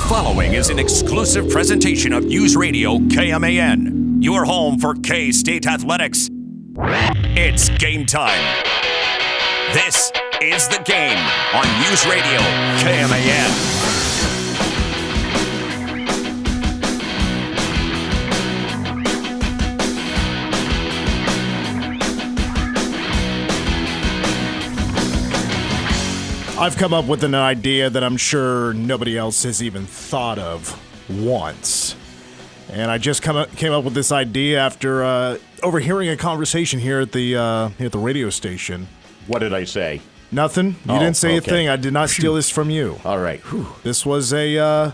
following is an exclusive presentation of News Radio KMAN, your home for K-State athletics. It's game time. This is The Game on News Radio KMAN. I've come up with an idea that I'm sure nobody else has even thought of once. And I just came up with this idea after overhearing a conversation here at the radio station. What did I say? Nothing. You didn't say a thing. I did not steal this from you. All right. Whew. This was actually,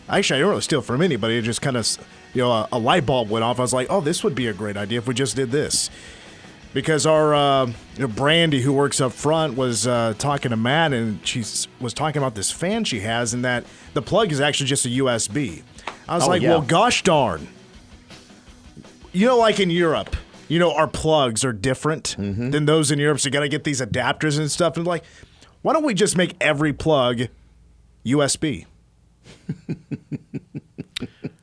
I didn't really steal it from anybody. It just kind of, a light bulb went off. I was like, oh, this would be a great idea if we just did this. Because our Brandy, who works up front, was talking to Matt, and she was talking about this fan she has, and that the plug is actually just a USB. I was well, gosh darn. Like in Europe, our plugs are different than those in Europe, so you got to get these adapters and stuff. And why don't we just make every plug USB?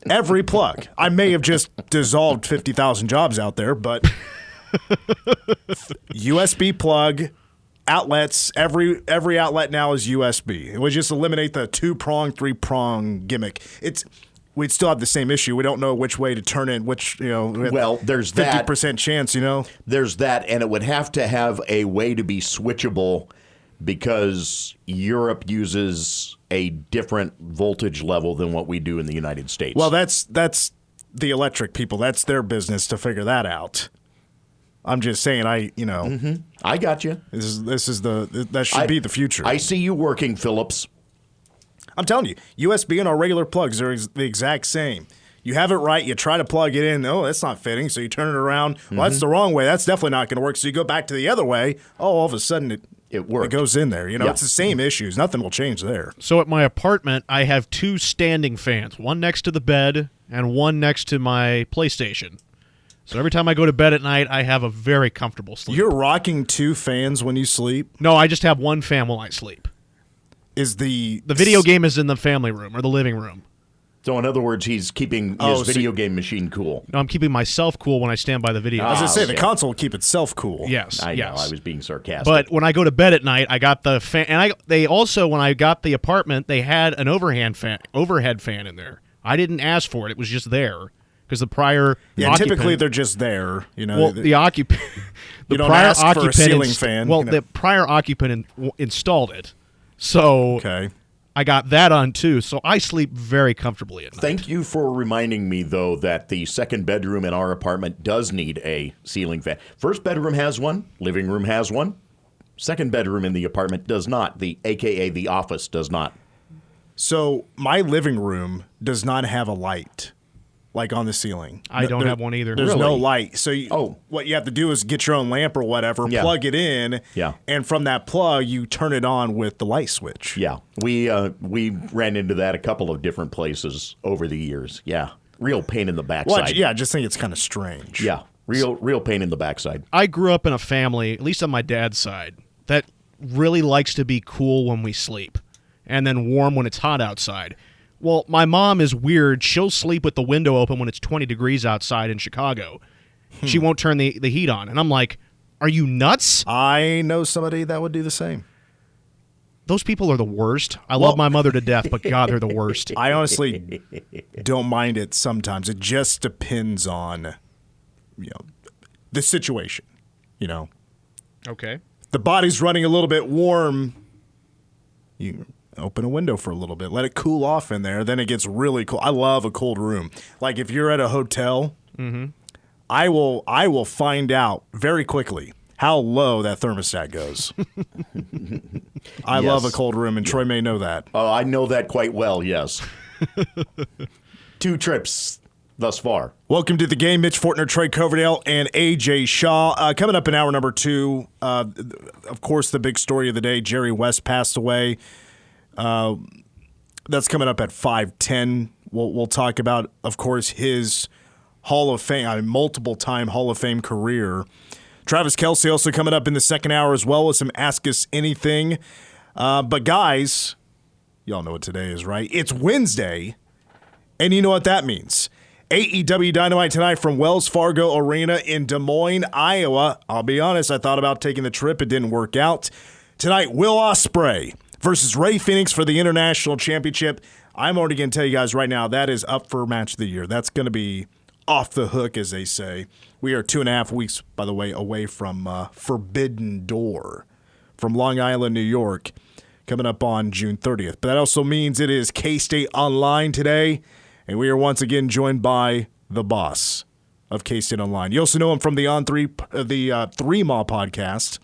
Every plug. I may have just dissolved 50,000 jobs out there, but... USB plug outlets. Every outlet now is USB. It would just eliminate the 2-prong, 3-prong gimmick. We'd still have the same issue. We don't know which way to turn it. There's 50% chance. There's that, and it would have to have a way to be switchable because Europe uses a different voltage level than what we do in the United States. Well, that's the electric people. That's their business to figure that out. I'm just saying, I got you. That should be the future. I see you working, Phillips. I'm telling you, USB and our regular plugs are the exact same. You have it right, you try to plug it in. Oh, that's not fitting, so you turn it around. Well, that's the wrong way. That's definitely not going to work. So you go back to the other way. Oh, all of a sudden it works. It goes in there. It's the same issues. Nothing will change there. So at my apartment, I have 2 standing fans, one next to the bed and one next to my PlayStation. So every time I go to bed at night, I have a very comfortable sleep. You're rocking 2 fans when you sleep? No, I just have 1 fan while I sleep. Is the video game is in the family room or the living room. So in other words, he's keeping his video game machine cool. No, I'm keeping myself cool when I stand by the video. I was going to say, the console will keep itself cool. Yes, I know, I was being sarcastic. But when I go to bed at night, I got the fan, and they also, when I got the apartment, they had an overhead fan in there. I didn't ask for it; it was just there. Because the prior occupant, typically they're just there. Well, the occupant, you don't ask for a ceiling fan. Well, the prior occupant installed it, so I got that on too. So I sleep very comfortably at night. Thank you for reminding me, though, that the second bedroom in our apartment does need a ceiling fan. First bedroom has one. Living room has one. Second bedroom in the apartment does not. AKA the office does not. So my living room does not have a light. On the ceiling. I don't have one either. There's no light. So what you have to do is get your own lamp or whatever, plug it in, and from that plug, you turn it on with the light switch. Yeah. We ran into that a couple of different places over the years. Yeah. Real pain in the backside. Well, I just think it's kind of strange. Yeah. Real pain in the backside. I grew up in a family, at least on my dad's side, that really likes to be cool when we sleep and then warm when it's hot outside. Well, my mom is weird. She'll sleep with the window open when it's 20 degrees outside in Chicago. She won't turn the heat on. And I'm like, are you nuts? I know somebody that would do the same. Those people are the worst. I love my mother to death, but God, they're the worst. I honestly don't mind it sometimes. It just depends on, the situation, Okay. The body's running a little bit warm. You open a window for a little bit, let it cool off in there, then it gets really cool. I love a cold room. Like if you're at a hotel, I will find out very quickly how low that thermostat goes. I love a cold room, and Troy may know that. Oh, I know that quite well, yes. 2 trips thus far. Welcome to the game. Mitch Fortner, Trey Coverdale, and A.J. Shaw. Coming up in hour number 2, of course, the big story of the day, Jerry West passed away. That's coming up at 5:10. We'll talk about, of course, his Hall of Fame, multiple-time Hall of Fame career. Travis Kelce also coming up in the second hour as well with some Ask Us Anything. But guys, Y'all know what today is, right? It's Wednesday, and you know what that means. AEW Dynamite tonight from Wells Fargo Arena in Des Moines, Iowa. I'll be honest, I thought about taking the trip. It didn't work out. Tonight, Will Ospreay versus Ray Phoenix for the International Championship. I'm already going to tell you guys right now, that is up for Match of the Year. That's going to be off the hook, as they say. We are 2.5 weeks, by the way, away from Forbidden Door from Long Island, New York, coming up on June 30th. But that also means it is K-State Online today, and we are once again joined by the boss of K-State Online. You also know him from the Three Mall podcast,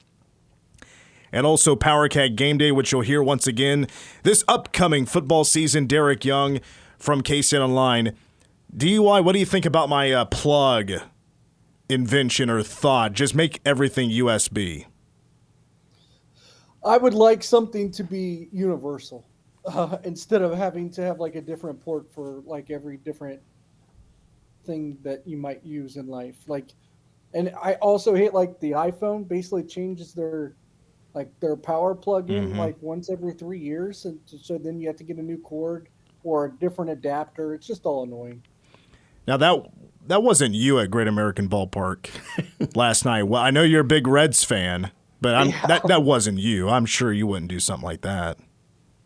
and also Power Cat Game Day, which you'll hear once again this upcoming football season. Derek Young from K-State Online. DUI, what do you think about my plug invention or thought? Just make everything USB. I would like something to be universal instead of having to have like a different port for like every different thing that you might use in life. Like, and I also hate like the iPhone basically changes their power plug-in like once every 3 years, and so then you have to get a new cord or a different adapter. It's just all annoying. Now that wasn't you at Great American Ballpark last night. Well, I know you're a big Reds fan, but that wasn't you. I'm sure you wouldn't do something like that.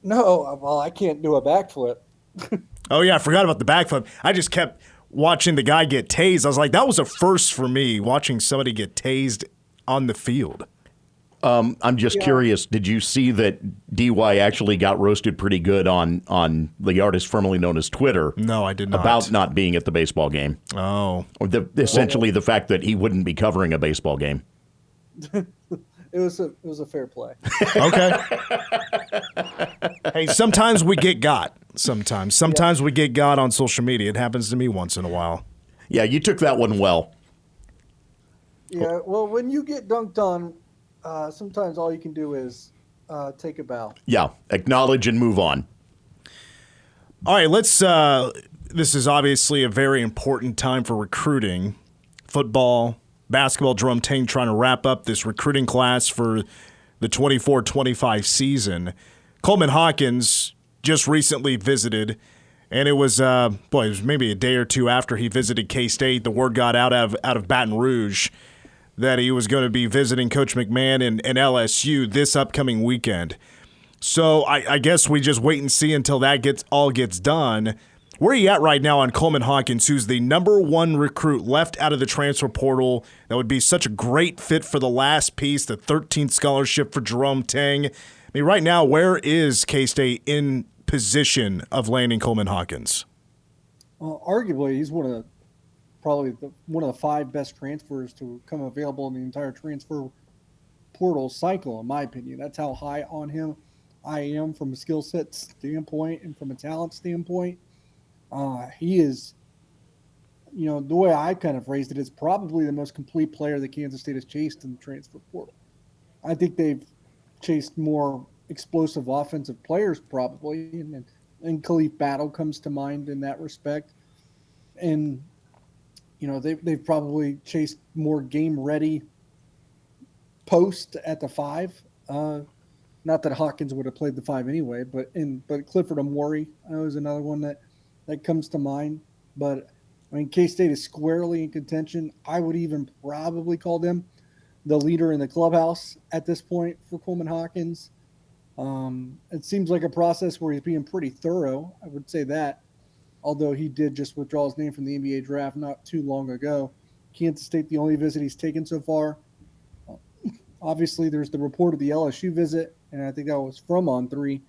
No, well, I can't do a backflip. Oh yeah, I forgot about the backflip. I just kept watching the guy get tased. I was like, that was a first for me, watching somebody get tased on the field. I'm just curious, did you see that DY actually got roasted pretty good on the artist formerly known as Twitter? No, I did not. About not being at the baseball game. Oh. Or essentially the fact that he wouldn't be covering a baseball game. It was a fair play. Okay. Hey, sometimes we get got. Sometimes we get got on social media. It happens to me once in a while. Yeah, you took that one well. Yeah, well, when you get dunked on, sometimes all you can do is take a bow. Yeah, acknowledge and move on. All right, let's. This is obviously a very important time for recruiting. Football, basketball, Jerome Tang trying to wrap up this recruiting class for the 24-25 season. Coleman Hawkins just recently visited, and it was it was maybe a day or two after he visited K-State. The word got out of Baton Rouge that he was going to be visiting Coach McMahon and LSU this upcoming weekend. So I guess we just wait and see until that gets done. Where are you at right now on Coleman Hawkins, who's the number one recruit left out of the transfer portal that would be such a great fit for the last piece, the 13th scholarship for Jerome Tang? I mean, right now, where is K-State in position of landing Coleman Hawkins? Well, arguably, he's one of the 5 best transfers to come available in the entire transfer portal cycle, in my opinion. That's how high on him I am from a skill set standpoint and from a talent standpoint. He is, the way I kind of phrased it, is probably the most complete player that Kansas State has chased in the transfer portal. I think they've chased more explosive offensive players probably, and Khalif Battle comes to mind in that respect. And they've probably chased more game-ready post at the 5. Not that Hawkins would have played the 5 anyway, but Clifford Amori is another one that comes to mind. But I mean, K-State is squarely in contention. I would even probably call them the leader in the clubhouse at this point for Coleman Hawkins. It seems like a process where he's being pretty thorough. I would say that. Although he did just withdraw his name from the NBA draft not too long ago. Kansas State, the only visit he's taken so far. Obviously, there's the report of the LSU visit, and I think that was from On3.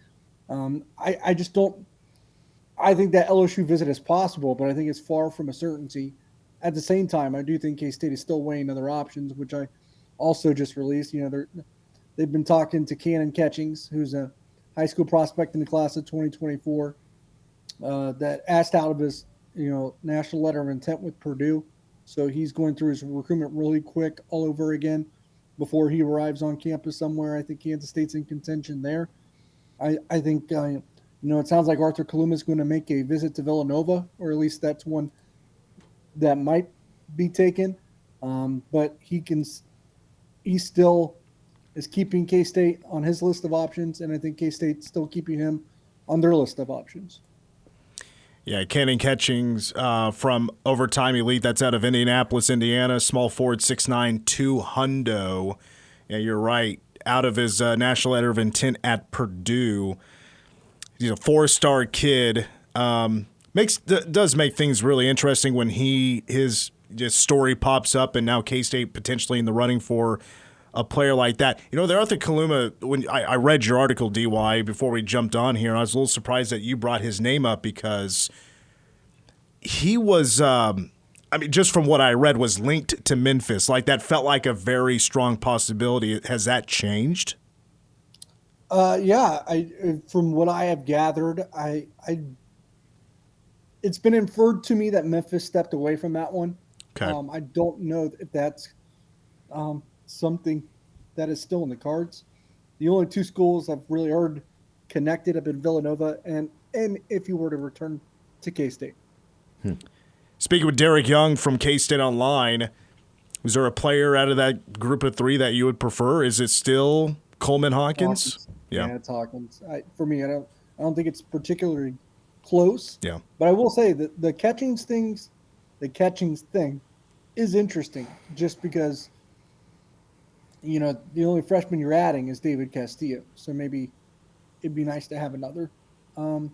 I just don't – I think that LSU visit is possible, but I think it's far from a certainty. At the same time, I do think K-State is still weighing other options, which I also just released. They've been talking to Cannon Catchings, who's a high school prospect in the class of 2024. That asked out of his, national letter of intent with Purdue. So he's going through his recruitment really quick all over again before he arrives on campus somewhere. I think Kansas State's in contention there. I think, it sounds like Arthur Kaluma is going to make a visit to Villanova, or at least that's one that might be taken. But he still is keeping K-State on his list of options, and I think K-State's still keeping him on their list of options. Yeah, Cannon Catchings from Overtime Elite. That's out of Indianapolis, Indiana. Small forward, 6'9", 200. Yeah, you're right. Out of his national letter of intent at Purdue. He's a 4-star kid. Does make things really interesting when his story pops up, and now K-State potentially in the running for a player like that. You know, the Arthur Kaluma, when I read your article, DY, before we jumped on here, I was a little surprised that you brought his name up because he was, just from what I read, was linked to Memphis. Like, that felt like a very strong possibility. Has that changed? Yeah, from what I have gathered, it's been inferred to me that Memphis stepped away from that one. Okay. I don't know if that's something that is still in the cards. The only two schools I've really heard connected have been Villanova and if you were to return to K-State. Speaking with Derek Young from K-State Online, was there a player out of that group of three that you would prefer? Is it still Coleman Hawkins? Yeah, it's Hawkins. For me, I don't think it's particularly close. Yeah. But I will say that the Catchings thing is interesting just because, you know, the only freshman you're adding is David Castillo. So maybe it'd be nice to have another. And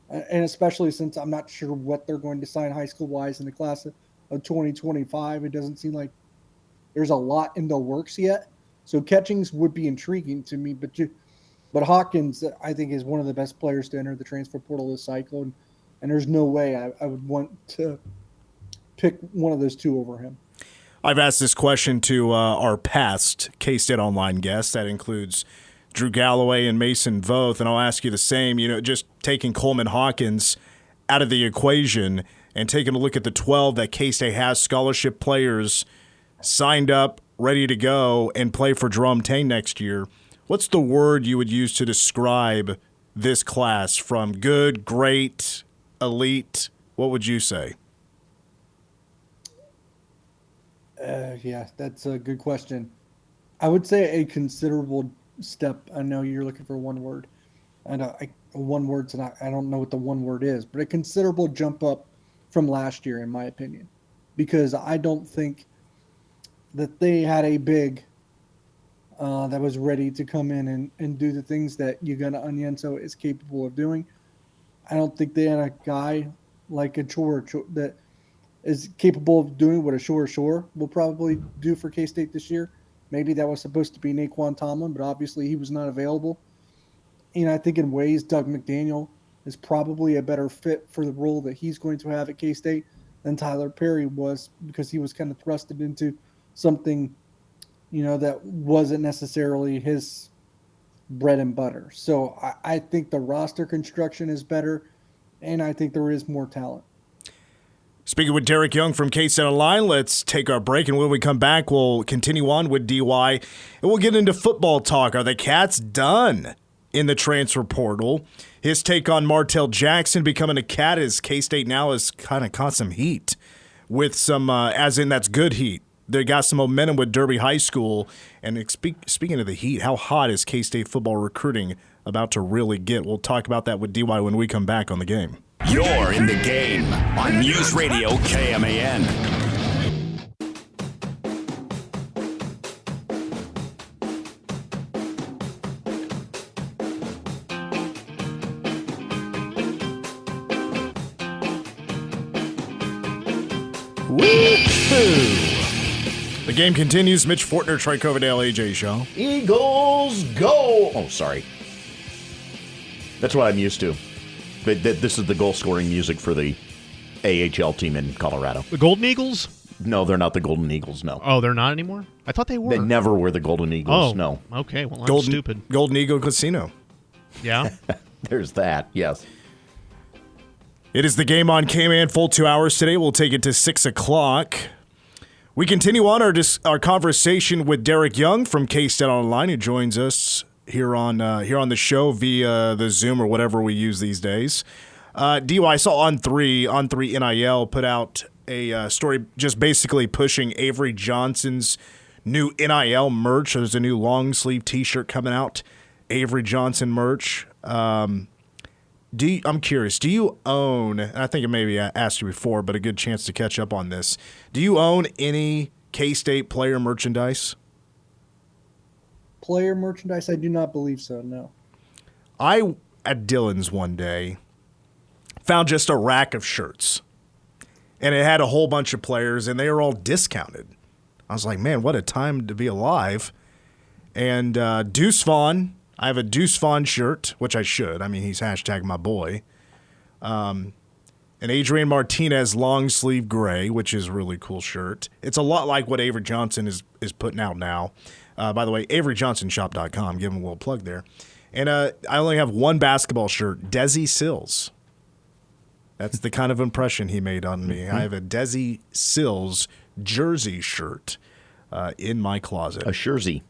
especially since I'm not sure what they're going to sign high school-wise in the class of 2025. It doesn't seem like there's a lot in the works yet. So Catchings would be intriguing to me. But Hawkins, I think, is one of the best players to enter the transfer portal this cycle. And there's no way I would want to pick one of those two over him. I've asked this question to our past K-State Online guests. That includes Drew Galloway and Mason Voth, and I'll ask you the same. You know, just taking Coleman Hawkins out of the equation and taking a look at the 12 that K-State has scholarship players signed up, ready to go, and play for Jerome Tang next year. What's the word you would use to describe this class from good, great, elite? What would you say? Yeah, that's a good question. I would say a considerable step. I know you're looking for one word. I don't know what the one word is, but a considerable jump up from last year, in my opinion, because I don't think that they had a big that was ready to come in and do the things that Ugonna Onyenso is capable of doing. I don't think they had a guy like a Chore that is capable of doing what a Shore will probably do for K-State this year. Maybe that was supposed to be Naquan Tomlin, but obviously he was not available. And I think in ways, Doug McDaniel is probably a better fit for the role that he's going to have at K-State than Tyler Perry was, because he was kind of thrusted into something, you know, that wasn't necessarily his bread and butter. So I think the roster construction is better, and I think there is more talent. Speaking with Derek Young from K-State Online, let's take our break, and when we come back, we'll continue on with DY, and we'll get into football talk. Are the Cats done in the transfer portal? His take on Martell Jackson becoming a Cat, as K-State now has kind of caught some heat with some, as in that's good heat. They got some momentum with Derby High School. And speaking of the heat, how hot is K-State football recruiting about to really get? We'll talk about that with DY when we come back on The Game. You're in the game on News Radio KMAN. The game continues. Mitch Fortner, Troy Coverdale, AJ Shaw. Eagles go! Oh, sorry. That's what I'm used to. But this is the goal-scoring music for the AHL team in Colorado. The Golden Eagles? No, they're not the Golden Eagles, no. Oh, they're not anymore? I thought they were. They never were the Golden Eagles, Oh, no. okay. Well, I'm stupid. Golden Eagle Casino. Yeah? There's that, yes. It is The Game on K-Man, full 2 hours today. We'll take it to 6 o'clock. We continue on our conversation with Derek Young from K-State Online, who joins us here on the show via the Zoom or whatever we use these days. DY, I saw On 3 NIL put out a story just basically pushing Avery Johnson's new NIL merch. There's a new long sleeve T-shirt coming out, Avery Johnson merch. I'm curious, do you own, and I think I maybe asked you before, but a good chance to catch up on this. Do you own any K-State player merchandise? Player merchandise? I do not believe so, no. I, at Dillon's one day, found just a rack of shirts. And it had a whole bunch of players, and they were all discounted. I was like, man, what a time to be alive. And Deuce Vaughn, I have a Deuce Vaughn shirt, which I should. I mean, he's hashtag my boy. An Adrian Martinez long sleeve gray, which is a really cool shirt. It's a lot like what Avery Johnson is putting out now. By the way, averyjohnsonshop.com. Give him a little plug there. And I only have one basketball shirt, Desi Sills. That's the kind of impression he made on me. I have a Desi Sills jersey shirt in my closet. A jersey.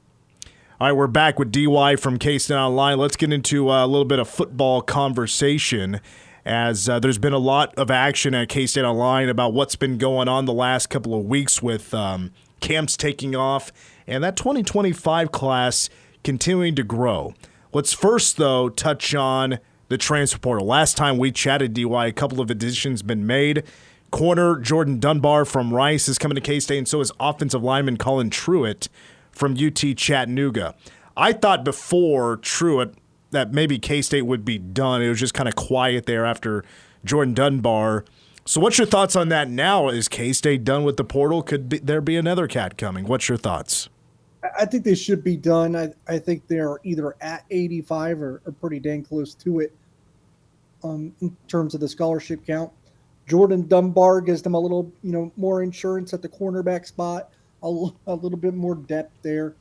All right, we're back with DY from K-State Online. Let's get into a little bit of football conversation as there's been a lot of action at K-State Online about what's been going on the last couple of weeks with camps taking off and that 2025 class continuing to grow. Let's first, though, touch on the transfer portal. Last time we chatted, DY, a couple of additions been made. Corner Jordan Dunbar from Rice is coming to K-State, and so is offensive lineman Colin Truitt from UT Chattanooga. I thought before Truitt that maybe K-State would be done. It was just kind of quiet there after Jordan Dunbar. So what's your thoughts on that now? Is K-State done with the portal? Could there be another cat coming? What's your thoughts? I think they should be done. I think they're either at 85 or pretty dang close to it in terms of the scholarship count. Jordan Dunbar gives them a little, more insurance at the cornerback spot, a little bit more depth there.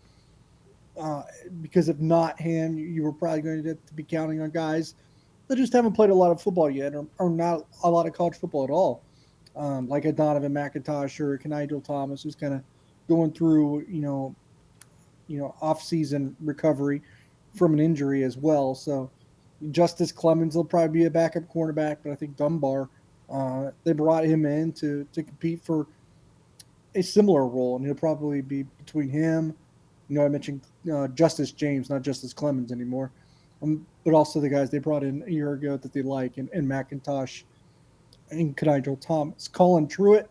Because if not him, you were probably going to be counting on guys that just haven't played a lot of football yet or not a lot of college football at all. Like a Donovan McIntosh or a Nigel Thomas who's kind of going through, off-season recovery from an injury as well. So Justice Clemens will probably be a backup cornerback, but I think Dunbar, they brought him in to compete for a similar role, and he'll probably be between him. I mentioned Justice James, not Justice Clemens anymore, but also the guys they brought in a year ago that they like, and McIntosh and Nigel Thomas. Colin Truitt,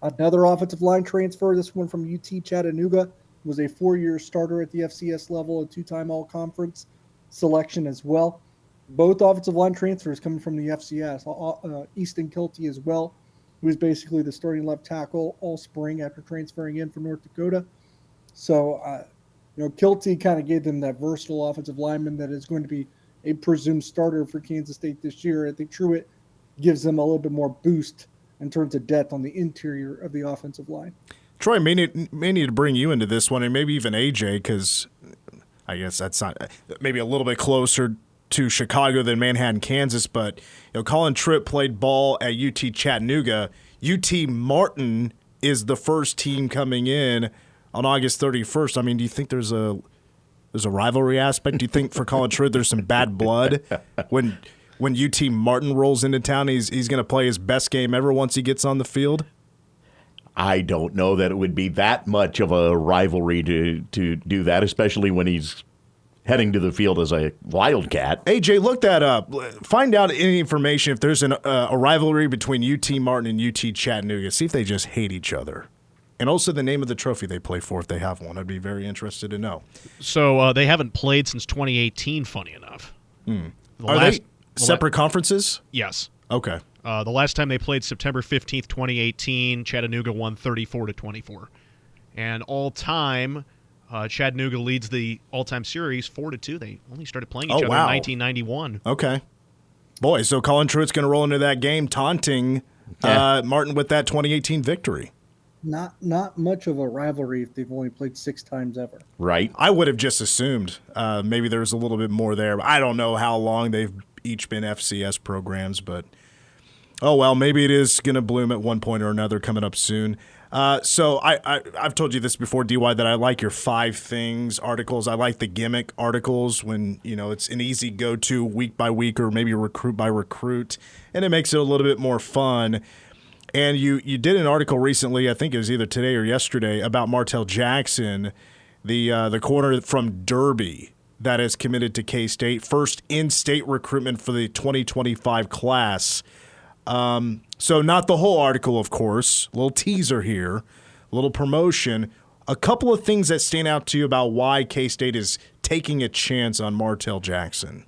another offensive line transfer, this one from UT Chattanooga, was a 4-year starter at the FCS level, a 2-time all-conference selection as well. Both offensive line transfers coming from the FCS. Easton Kilty as well, who was basically the starting left tackle all spring after transferring in from North Dakota. So, Kilty kind of gave them that versatile offensive lineman that is going to be a presumed starter for Kansas State this year. I think Truitt gives them a little bit more boost in terms of depth on the interior of the offensive line. Troy, may need to bring you into this one, and maybe even AJ, because I guess that's not maybe a little bit closer to Chicago than Manhattan, Kansas. But Colin Truitt played ball at UT Chattanooga. UT Martin is the first team coming in on August 31st. I mean, do you think there's a rivalry aspect? Do you think for Colin Truitt there's some bad blood when UT Martin rolls into town? He's going to play his best game ever once he gets on the field. I don't know that it would be that much of a rivalry to do that, especially when he's heading to the field as a Wildcat. AJ, look that up. Find out any information if there's a rivalry between UT Martin and UT Chattanooga. See if they just hate each other. And also the name of the trophy they play for if they have one. I'd be very interested to know. So they haven't played since 2018, funny enough. Are they separate conferences? Yes. Okay. The last time they played, September 15th, 2018, Chattanooga won 34-24. And all-time, Chattanooga leads the all-time series 4-2. They only started playing each other in 1991. Okay. Boy, so Colin Truitt's going to roll into that game taunting Martin with that 2018 victory. Not much of a rivalry if they've only played 6 times ever. Right. I would have just assumed maybe there's a little bit more there. I don't know how long they've each been FCS programs, but oh well, maybe it is going to bloom at one point or another coming up soon. So I've told you this before, DY, that I like your 5 things articles. I like the gimmick articles when it's an easy go-to week by week or maybe recruit by recruit, and it makes it a little bit more fun. And you did an article recently, I think it was either today or yesterday, about Martell Jackson, the corner from Derby that is committed to K-State. First in-state recruitment for the 2025 class. So not the whole article, of course. A little teaser here, a little promotion. A couple of things that stand out to you about why K-State is taking a chance on Martell Jackson.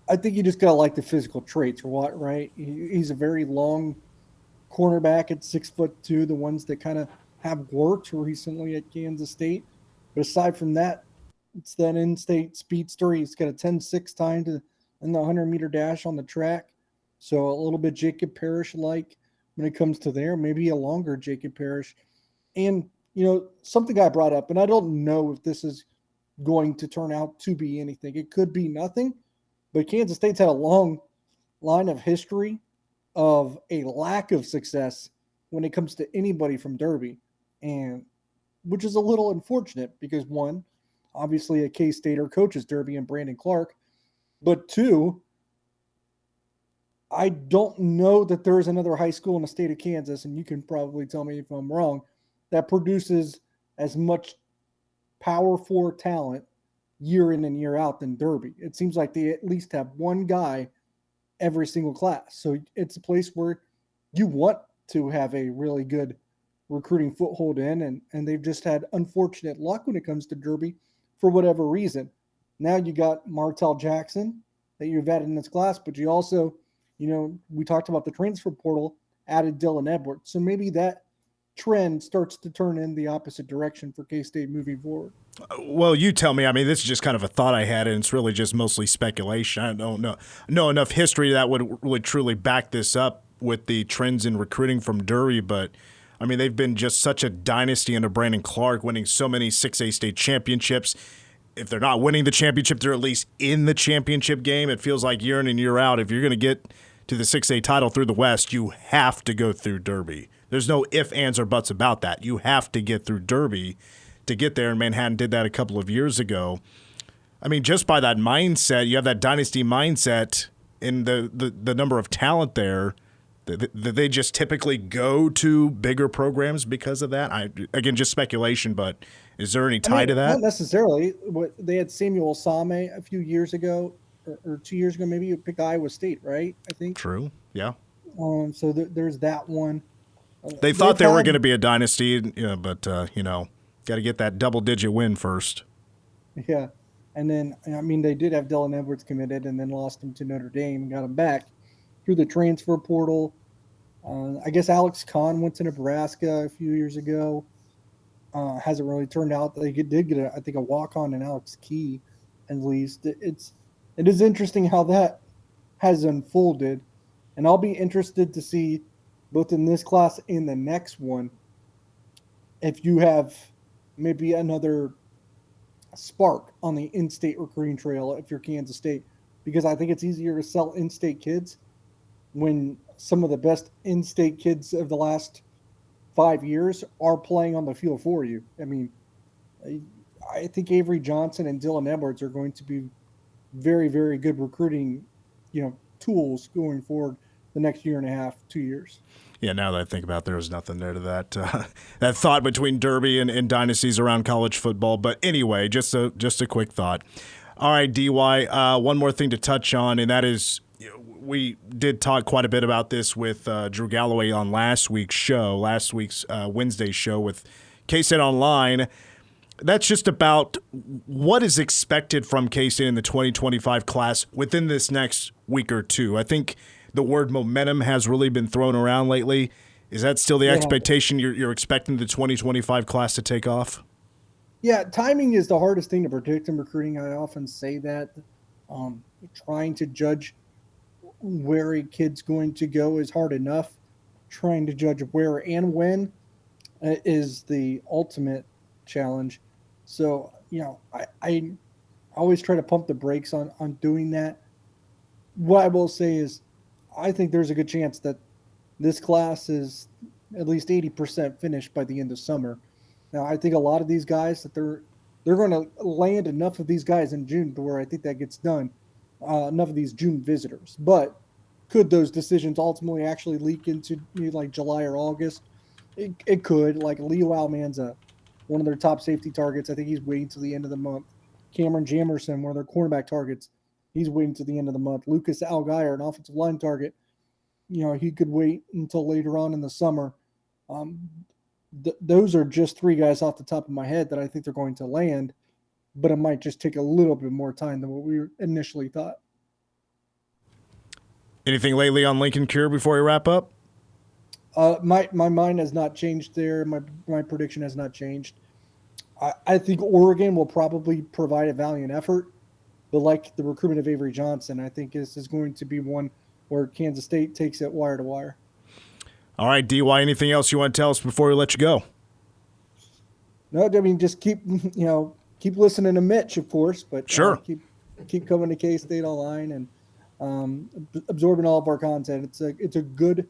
I think you just got to like the physical traits or what, right? He's a very long cornerback at 6'2", the ones that kind of have worked recently at Kansas State. But aside from that, it's that in-state speedster. He's got a 10.6 time in the 100-meter dash on the track. So a little bit Jacob Parrish-like when it comes to there, maybe a longer Jacob Parrish. And, something I brought up, and I don't know if this is going to turn out to be anything. It could be nothing, but Kansas State's had a long line of history of a lack of success when it comes to anybody from Derby, and which is a little unfortunate because, one, obviously a K-Stater coaches Derby and Brandon Clark, but two, I don't know that there is another high school in the state of Kansas, and you can probably tell me if I'm wrong, that produces as much Power 4 talent year in and year out than Derby. It seems like they at least have one guy every single class. So it's a place where you want to have a really good recruiting foothold in, and they've just had unfortunate luck when it comes to Derby for whatever reason. Now you got Martell Jackson that you've added in this class, but you also, we talked about the transfer portal, added Dylan Edwards. So maybe that trend starts to turn in the opposite direction for K-State moving forward. Well, you tell me. I mean, this is just kind of a thought I had, and it's really just mostly speculation. I don't know enough history that would truly back this up with the trends in recruiting from Derby, but I mean, they've been just such a dynasty under Brandon Clark, winning so many 6A state championships. If they're not winning the championship, they're at least in the championship game. It feels like year in and year out, if you're going to get to the 6A title through the West, you have to go through Derby. There's no ifs, ands, or buts about that. You have to get through Derby to get there, and Manhattan did that a couple of years ago. I mean, just by that mindset, you have that dynasty mindset in the number of talent there. They just typically go to bigger programs because of that. Again, just speculation, but is there any tie to that? Not necessarily. They had Samuel Osame a few years ago, or 2 years ago, maybe. You picked Iowa State, right? I think. True. Yeah. So there's that one. They thought they were going to be a dynasty, but got to get that double-digit win first. Yeah. And then, they did have Dylan Edwards committed and then lost him to Notre Dame and got him back through the transfer portal. I guess Alex Kahn went to Nebraska a few years ago. Hasn't really turned out. They did get, a walk-on in Alex Key, at least. It is interesting how that has unfolded. And I'll be interested to see, both in this class and the next one, if you have maybe another spark on the in-state recruiting trail if you're Kansas State, because I think it's easier to sell in-state kids when some of the best in-state kids of the last 5 years are playing on the field for you. I mean, I think Avery Johnson and Dylan Edwards are going to be very, very good recruiting, tools going forward the next year and a half, 2 years. Yeah, now that I think about it, there's nothing there to that that thought between Derby and dynasties around college football. But anyway, just a quick thought. All right, DY, one more thing to touch on, and that is we did talk quite a bit about this with Drew Galloway on last week's Wednesday show with K-State Online. That's just about what is expected from K-State in the 2025 class within this next week or two. I think the word momentum has really been thrown around lately. Is that still the expectation you're expecting the 2025 class to take off? Yeah, timing is the hardest thing to predict in recruiting. I often say that. Trying to judge where a kid's going to go is hard enough. Trying to judge where and when is the ultimate challenge. So, I always try to pump the brakes on doing that. What I will say is I think there's a good chance that this class is at least 80% finished by the end of summer. Now, I think a lot of these guys that they're going to land enough of these guys in June to where I think that gets done, enough of these June visitors. But could those decisions ultimately actually leak into like July or August? It could. Like Leo Almanza, one of their top safety targets, I think he's waiting till the end of the month Cameron Jamerson, one of their cornerback targets, he's waiting to the end of the month. Lucas Algier, an offensive line target, he could wait until later on in the summer. Those are just three guys off the top of my head that I think they're going to land, but it might just take a little bit more time than what we initially thought. Anything lately on Lincoln Cure before we wrap up? My mind has not changed there. My prediction has not changed. I think Oregon will probably provide a valiant effort, but like the recruitment of Avery Johnson, I think this is going to be one where Kansas State takes it wire to wire. All right, DY, anything else you want to tell us before we let you go? No, I mean, just keep listening to Mitch, of course, but sure. Keep coming to K-State Online and absorbing all of our content. It's a good,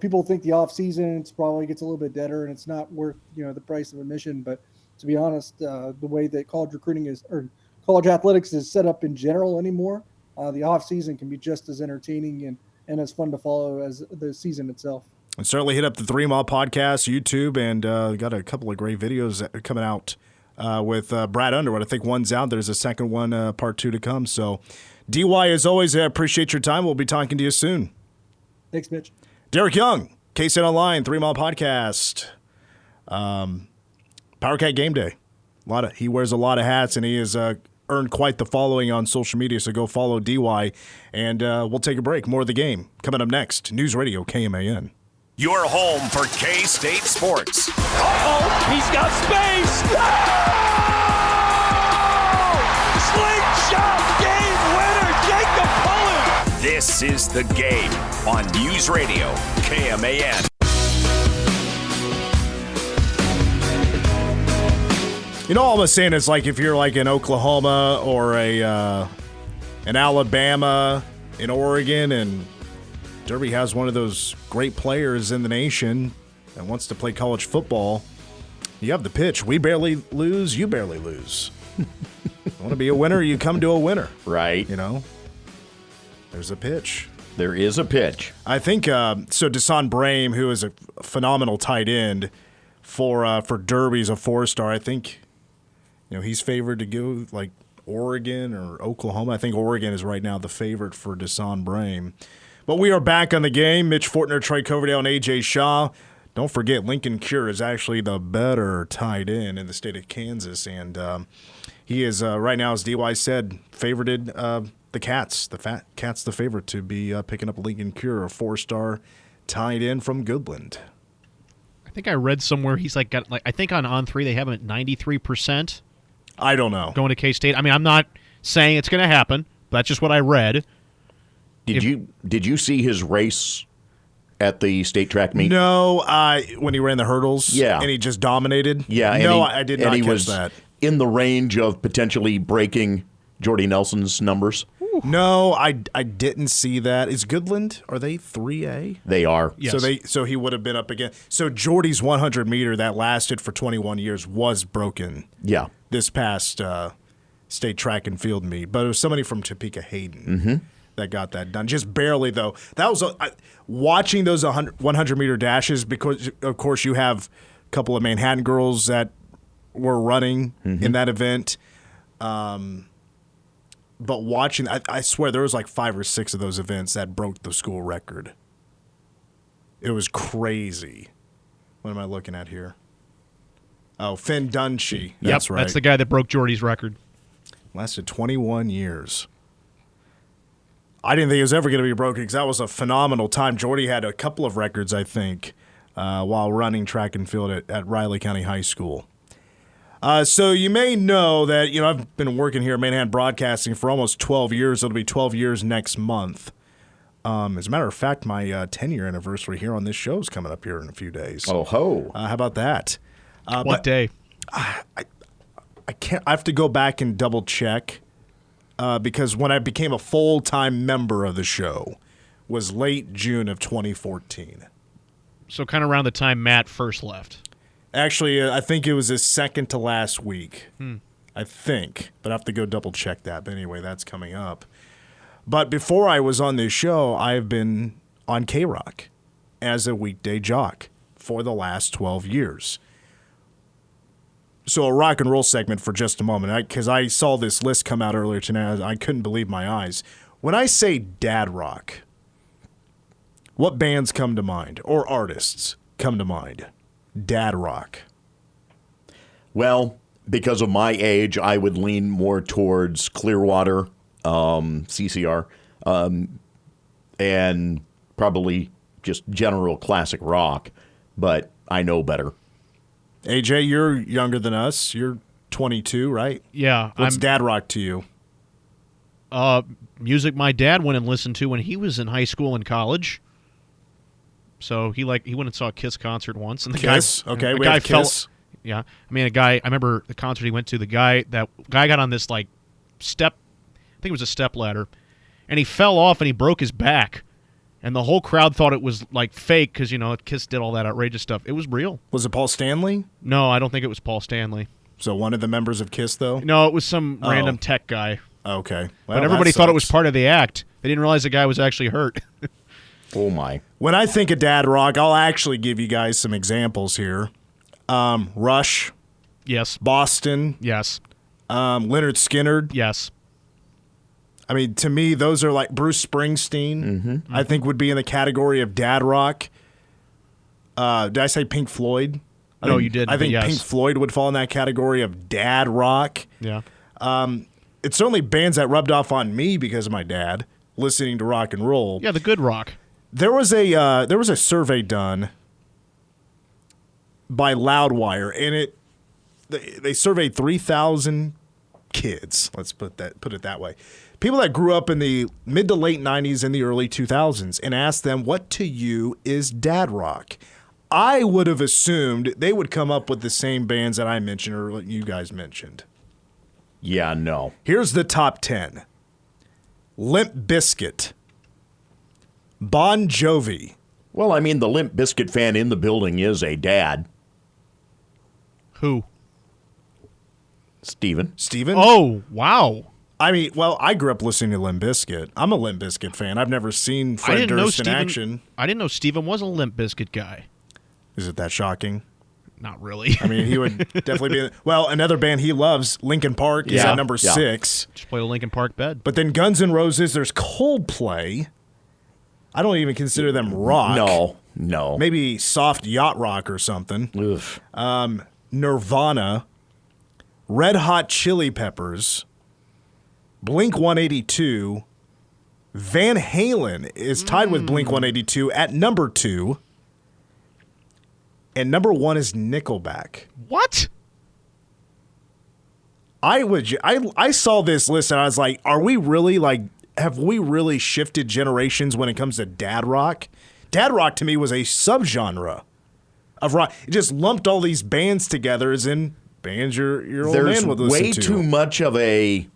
people think the off season it's probably gets a little bit deader and it's not worth the price of admission. But to be honest, the way that college recruiting or college athletics is set up in general anymore, the off season can be just as entertaining and as fun to follow as the season itself. And certainly hit up the 3 Mile Podcast, YouTube, and got a couple of great videos coming out with Brad Underwood. I think one's out. There's a second one, part 2 to come. So, DY, as always, I appreciate your time. We'll be talking to you soon. Thanks, Mitch. Derek Young, K-State Online, 3 Mile Podcast, Power Cat Game Day. He wears a lot of hats, and he has earned quite the following on social media, so go follow DY. And we'll take a break. More of the game coming up next. News Radio KMAN. Your home for K-State sports. Uh-oh, he's got space. Oh! Slingshot game winner, Jacob Pullen. This is The Game on News Radio KMAN. All I'm saying is, like, if you're like in Oklahoma or an Alabama, in Oregon, and Derby has one of those great players in the nation that wants to play college football, you have the pitch. We barely lose, you barely lose. You want to be a winner, you come to a winner. Right. There's a pitch. There is a pitch. I think, so Desan Brame, who is a phenomenal tight end for Derby's a 4-star, I think, he's favored to go like Oregon or Oklahoma. I think Oregon is right now the favorite for Desan Brame. But we are back on the game. Mitch Fortner, Trey Coverdale, and A.J. Shaw. Don't forget, Lincoln Cure is actually the better tight end in the state of Kansas. And he is, right now, as DY said, favorited the Cats. The Fat Cats the favorite to be picking up Lincoln Cure, a 4-star tight end from Goodland. I think I read somewhere he's I think on On3 they have him at 93%. I don't know. Going to K-State. I mean, I'm not saying it's going to happen, but that's just what I read. Did you see his race at the state track meet? No, when he ran the hurdles. Yeah, and he just dominated. Yeah, I did not catch was that. In the range of potentially breaking Jordy Nelson's numbers. No, I didn't see that. Is Goodland? Are they 3A? They are. Yes. So he would have been up again. So Jordy's 100 meter that lasted for 21 years was broken. Yeah. This past state track and field meet, but it was somebody from Topeka Hayden that got that done. Just barely, though. That was watching those 100 meter dashes, because of course you have a couple of Manhattan girls that were running in that event. But watching, I swear there was like 5 or 6 of those events that broke the school record. It was crazy. What am I looking at here? Oh, Finn Dunshee. That's right. That's the guy that broke Jordy's record. Lasted 21 years. I didn't think it was ever going to be broken because that was a phenomenal time. Jordy had a couple of records, I think, while running track and field at Riley County High School. So you may know that, I've been working here at Manhattan Broadcasting for almost 12 years. It'll be 12 years next month. As a matter of fact, my 10-year anniversary here on this show is coming up here in a few days. Oh, ho. How about that? What day? I can't. I have to go back and double check because when I became a full-time member of the show was late June of 2014. So kind of around the time Matt first left. Actually, I think it was his second to last week. I think, but I have to go double check that. But anyway, that's coming up. But before I was on this show, I've been on K-Rock as a weekday jock for the last 12 years. So a rock and roll segment for just a moment, because I saw this list come out earlier tonight. I couldn't believe my eyes. When I say dad rock, what bands come to mind or artists come to mind? Dad rock. Well, because of my age, I would lean more towards Clearwater, CCR, and probably just general classic rock, but I know better. AJ, you're younger than us. You're 22, right? Yeah. What's dad rock to you? Music my dad went and listened to when he was in high school and college. So he went and saw a Kiss concert once, and the Kiss? guy, Okay, the we guy have Kiss. Yeah, I mean, I remember the concert he went to. The guy got on this like step, I think it was a step ladder, and he fell off and he broke his back, and the whole crowd thought it was like fake because Kiss did all that outrageous stuff. It was real. Was it Paul Stanley? No, I don't think it was Paul Stanley. So one of the members of Kiss, though? No, it was some random tech guy. Okay. Well, But everybody that thought it was sucks. part of the act. They didn't realize the guy was actually hurt. Oh, my. When I think of dad rock, I'll actually give you guys some examples here. Rush, Yes. Boston, Yes. Leonard Skinner. Yes. I mean, to me, those are like Bruce Springsteen. I think would be in the category of dad rock. Did I say Pink Floyd? No, you didn't, I think but yes. Pink Floyd would fall in that category of dad rock. Yeah. It's certainly bands that rubbed off on me because of my dad listening to rock and roll. Yeah, the good rock. There was a survey done by Loudwire, and they surveyed 3,000 kids. Let's put it that way. People that grew up in the mid to late 90s and the early 2000s, and asked them, what to you is dad rock? I would have assumed they would come up with the same bands that I mentioned or what you guys mentioned. Yeah, no. Here's the top 10. Limp Bizkit, Bon Jovi, Well, I mean, the Limp Bizkit fan in the building is a dad, Who? Steven. Steven. Oh, wow. I mean, well, I grew up listening to Limp Bizkit. I'm a Limp Bizkit fan. I've never seen I Fred didn't know Durst in Steven. action. I didn't know Steven was a Limp Bizkit guy. Is it that shocking? Not really. I mean, he would definitely be. Well, another band he loves, Linkin Park, is Yeah, at number yeah. 6. Just play a Linkin Park bed. But then Guns N' Roses, there's Coldplay. I don't even consider them rock. No. Maybe soft yacht rock or something. Ugh. Nirvana, Red Hot Chili Peppers, Blink 182, Van Halen is tied with Blink 182 at number 2, and number 1 is Nickelback. What? I saw this list and I was like, are we really like, have we really shifted generations when it comes to dad rock? Dad rock to me was a subgenre of rock. It just lumped all these bands together as in bands your old There's man would listen way to. too much of a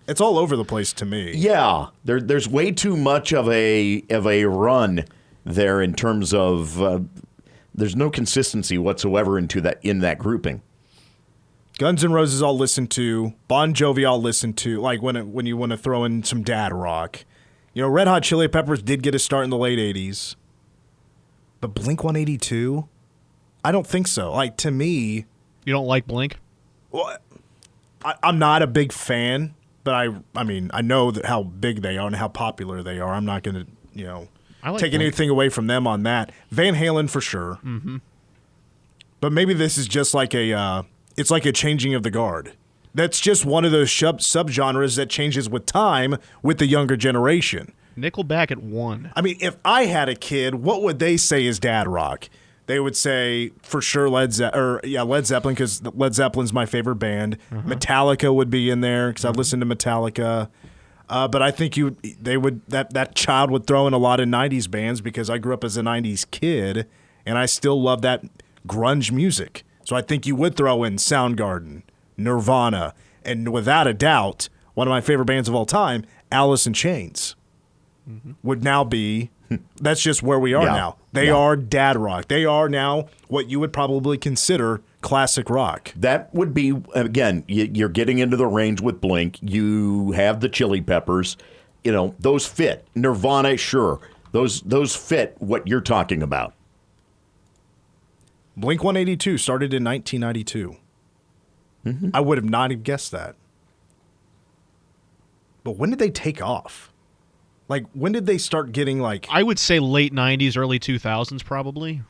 It's all over the place to me. yeah. There's way too much of a run there in terms of there's no consistency whatsoever in that grouping. Guns N' Roses I'll listen to. Bon Jovi I'll listen to. Like when you want to throw in some dad rock. You know, Red Hot Chili Peppers did get a start in the late 80s. But Blink 182? I don't think so. Like, to me, You don't like Blink? well, I'm not a big fan, but I mean, I know that how big they are and how popular they are. I'm not going to, I like take Blink. anything away from them on that. Van Halen for sure. Mm-hmm. But maybe this is just like it's like a changing of the guard. That's just one of those subgenres that changes with time with the younger generation. Nickelback at 1. I mean, if I had a kid, what would they say is dad rock? They would say for sure Led Zeppelin because Led Zeppelin's my favorite band. Metallica would be in there because I listen to Metallica. But I think that child would throw in a lot of '90s bands because I grew up as a '90s kid and I still love that grunge music. So I think you would throw in Soundgarden, Nirvana, and without a doubt, one of my favorite bands of all time, Alice in Chains, would now be. That's just where we are Yeah. now. They Yeah. are dad rock. They are now what you would probably consider classic rock. That would be, again, you're getting into the range with Blink. You have the Chili Peppers. Those fit. Nirvana, sure. Those fit what you're talking about. Blink 182 started in 1992. I would have not even guessed that. But when did they take off? Like, when did they start getting, like... I would say late 90s, early 2000s, probably.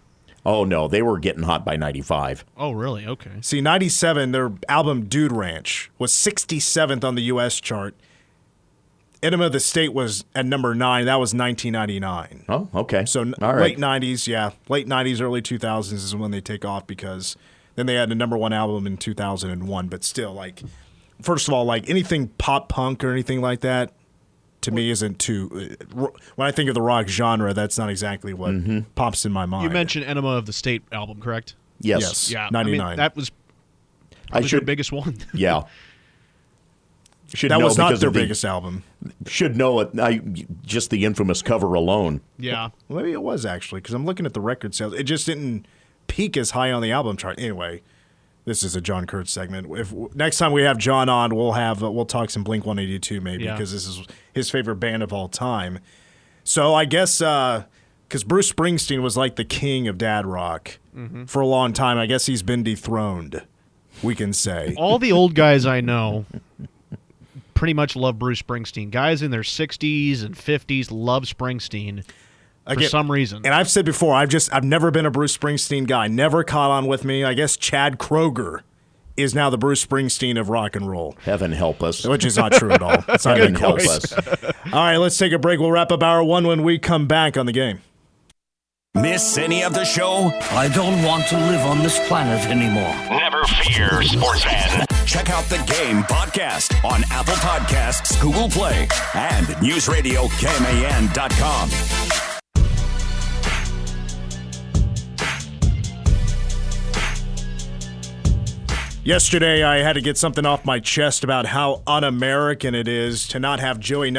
Oh, no, they were getting hot by 95. Oh, really? Okay. See, 97, their album Dude Ranch was 67th on the U.S. chart. Enema of the State was at number 9. That was 1999. Oh, okay. So all late right. 90s, yeah. Late 90s, early 2000s is when they take off, because then they had the number 1 album in 2001. But still, like, first of all, like, anything pop punk or anything like that, to me, isn't too... When I think of the rock genre, that's not exactly what pops in my mind. You mentioned Enema of the State album, correct? Yes. Yeah. 99. I mean, that was I their should. biggest one. Yeah. Should that know was not because their of the- biggest album. Should know it. Just the infamous cover alone. Yeah. Well, maybe it was, actually, because I'm looking at the record sales. It just didn't peak as high on the album chart. Anyway, this is a John Kurtz segment. If next time we have John on, we'll talk some Blink-182 maybe, because this is his favorite band of all time. So I guess because Bruce Springsteen was like the king of dad rock for a long time, I guess he's been dethroned, we can say. All the old guys I know pretty much love Bruce Springsteen. Guys in their 60s and 50s love Springsteen for Again, some reason. And I've said before, I've never been a Bruce Springsteen guy. Never caught on with me. I guess Chad Kroger is now the Bruce Springsteen of rock and roll, Heaven help us. which is not true at all. It's not even Heaven help close. us. All right, let's take a break. We'll wrap up hour 1 when we come back on the game. Miss any of the show? I don't want to live on this planet anymore. Never fear, sports fan. Check out the Game podcast on Apple Podcasts, Google Play, and NewsRadioKMAN.com. Yesterday, I had to get something off my chest about how un-American it is to not have Joey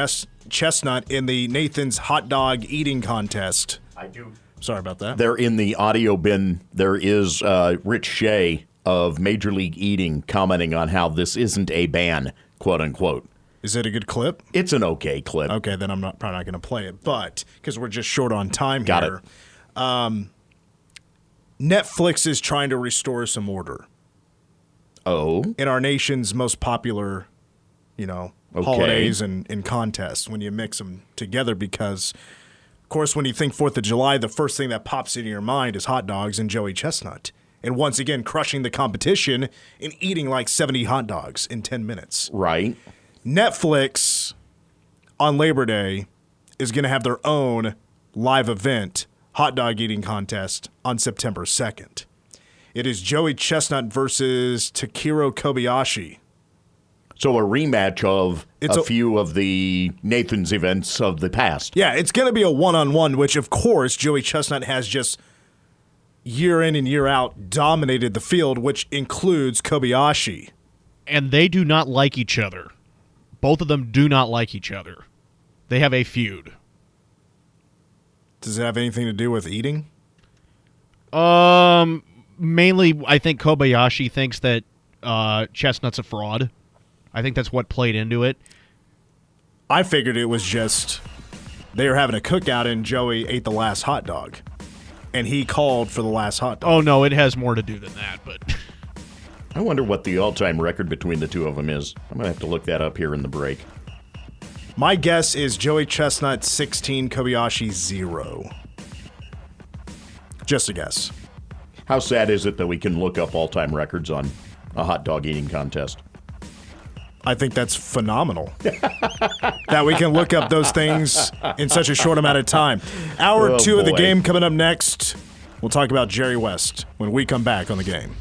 Chestnut in the Nathan's hot dog eating contest. I do. Sorry about that. There in the audio bin, there is Rich Shea of Major League Eating commenting on how this isn't a ban, quote unquote. Is it a good clip? It's an okay clip. Okay, then I'm probably not going to play it, but because we're just short on time Got here. Netflix is trying to restore some order Oh, in our nation's most popular, holidays and contests when you mix them together, because, of course, when you think 4th of July, the first thing that pops into your mind is hot dogs and Joey Chestnut. And once again, crushing the competition and eating like 70 hot dogs in 10 minutes. right. Netflix on Labor Day is going to have their own live event, hot dog eating contest, on September 2nd. It is Joey Chestnut versus Takiro Kobayashi. So a rematch of It's a a- few of the Nathan's events of the past. Yeah, it's going to be a one-on-one, which, of course, Joey Chestnut has just year in and year out dominated the field, which includes Kobayashi. And they do not like each other. Both of them do not like each other. They have a feud. Does it have anything to do with eating? Mainly, I think Kobayashi thinks that Chestnut's a fraud. I think that's what played into it. I figured it was just they were having a cookout and Joey ate the last hot dog. And he called for the last hot dog. Oh, no, it has more to do than that, but... I wonder what the all-time record between the two of them is. I'm going to have to look that up here in the break. My guess is Joey Chestnut 16, Kobayashi 0. Just a guess. How sad is it that we can look up all-time records on a hot dog eating contest? I think that's phenomenal. That we can look up those things in such a short amount of time. Hour Oh, 2 of the boy. game coming up next. We'll talk about Jerry West when we come back on the game.